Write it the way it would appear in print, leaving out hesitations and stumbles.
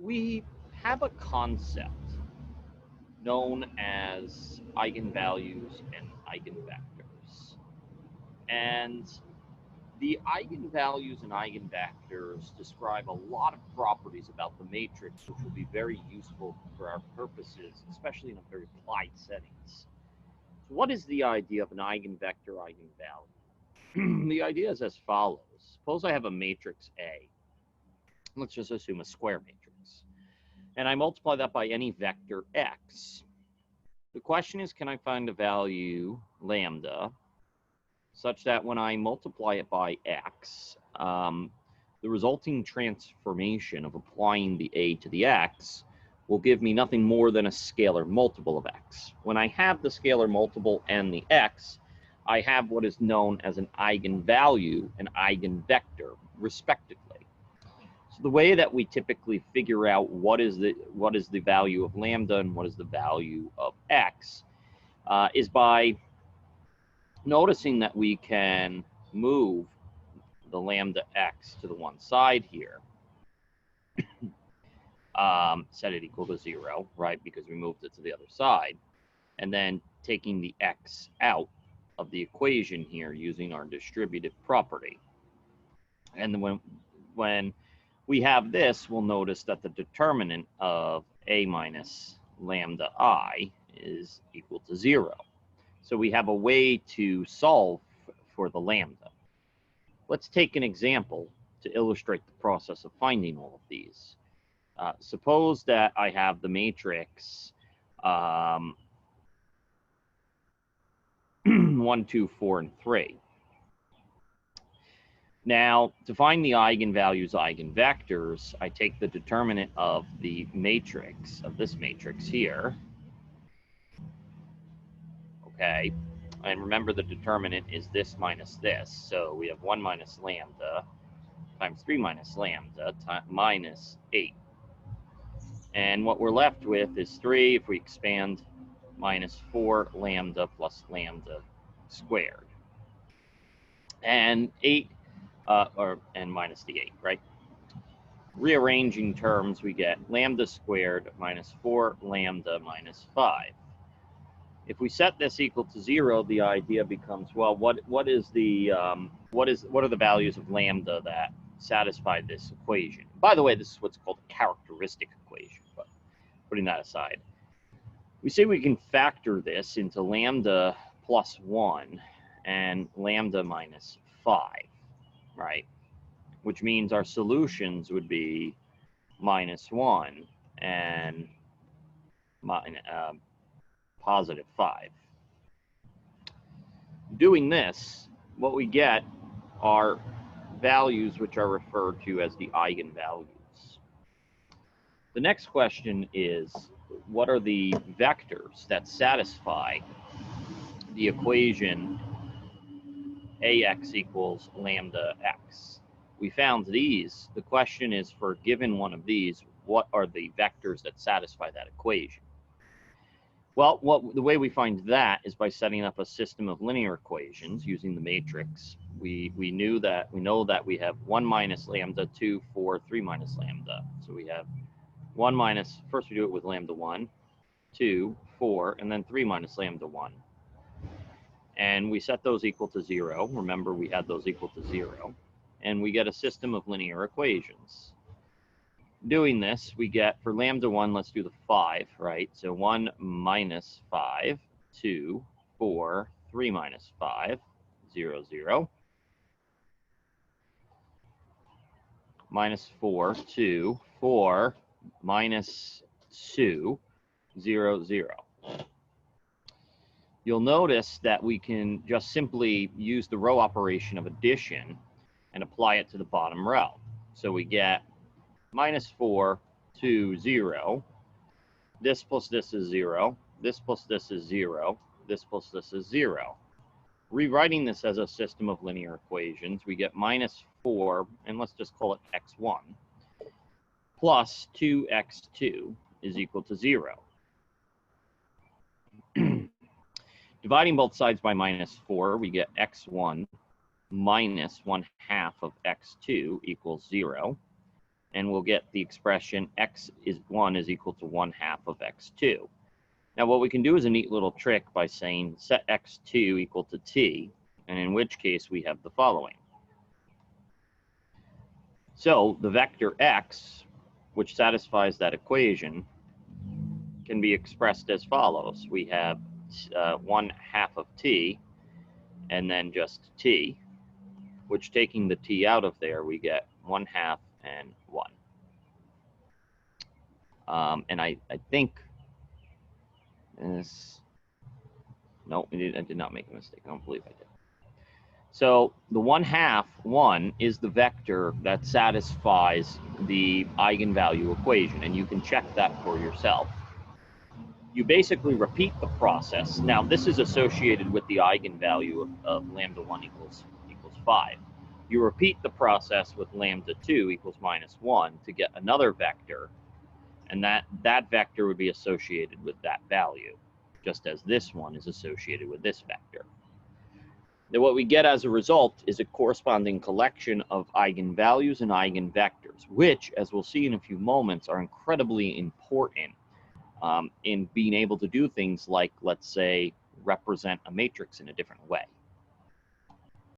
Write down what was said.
we have a concept known as eigenvalues and eigenvectors. And the eigenvalues and eigenvectors describe a lot of properties about the matrix, which will be very useful for our purposes, especially in a very applied settings. So what is the idea of an eigenvector, eigenvalue? The idea is as follows. Suppose I have a matrix A. Let's just assume a square matrix. And I multiply that by any vector x. The question is, can I find a value lambda such that when I multiply it by x, the resulting transformation of applying the a to the x will give me nothing more than a scalar multiple of x. When I have the scalar multiple and the x, I have what is known as an eigenvalue and eigenvector, respectively. So the way that we typically figure out what is the value of lambda and what is the value of x is by noticing that we can move the lambda x to the one side here, set it equal to 0, right, because we moved it to the other side, and then taking the x out of the equation here using our distributive property. And then when we have this, we'll notice that the determinant of a minus lambda I is equal to 0. So we have a way to solve for the lambda. Let's take an example to illustrate the process of finding all of these. Suppose that I have the matrix 1, 2, 4, and 3. Now, to find the eigenvalues, eigenvectors, I take the determinant of the matrix, of this matrix here. Okay, and remember the determinant is this minus this. So we have 1 minus lambda times 3 minus lambda minus 8. And what we're left with is 3, if we expand, minus 4 lambda plus lambda squared. And 8, and minus the 8, right? Rearranging terms, we get lambda squared minus 4 lambda minus 5. If we set this equal to 0, the idea becomes, well, what are the values of lambda that satisfy this equation? By the way, this is what's called a characteristic equation, but putting that aside, we say we can factor this into lambda plus 1 and lambda minus 5, right? Which means our solutions would be minus 1 and positive 5. Doing this, what we get are values which are referred to as the eigenvalues. The next question is, what are the vectors that satisfy the equation ax equals lambda x? We found these. The question is, for a given one of these, what are the vectors that satisfy that equation? Well, the way we find that is by setting up a system of linear equations using the matrix. We know that we have 1 minus lambda, 2, 4, 3 minus lambda. So we have 1 minus, first we do it with lambda 1, 2, 4, and then 3 minus lambda 1. And we set those equal to 0. Remember, we had those equal to 0. And we get a system of linear equations. Doing this, we get, for lambda 1, let's do the 5, right? So 1 minus 5, 2, 4, 3 minus 5, 0, 0. Minus 4, 2, 4, minus 2, 0, 0. You'll notice that we can just simply use the row operation of addition and apply it to the bottom row. So we get minus 4, 2, 0. This plus this is 0. This plus this is 0. This plus this is 0. Rewriting this as a system of linear equations, we get minus 4, and let's just call it x1, plus 2x2 is equal to 0. Dividing both sides by minus 4, we get x1 minus 1/2 of x2 equals 0. and we'll get the expression x1 is equal to 1/2 of x2. Now what we can do is a neat little trick by saying set x2 equal to t, and in which case we have the following. So the vector x, which satisfies that equation, can be expressed as follows. We have 1/2 of t, and then just t, which taking the t out of there, we get 1/2 and 1. And I think this, no, I did not make a mistake. I don't believe I did. So the 1/2, 1, is the vector that satisfies the eigenvalue equation, and you can check that for yourself. You basically repeat the process. Now this is associated with the eigenvalue of lambda 1 equals 5. You repeat the process with lambda 2 equals -1 to get another vector, and that vector would be associated with that value, just as this one is associated with this vector. Now what we get as a result is a corresponding collection of eigenvalues and eigenvectors, which, as we'll see in a few moments, are incredibly important in being able to do things like, let's say, represent a matrix in a different way.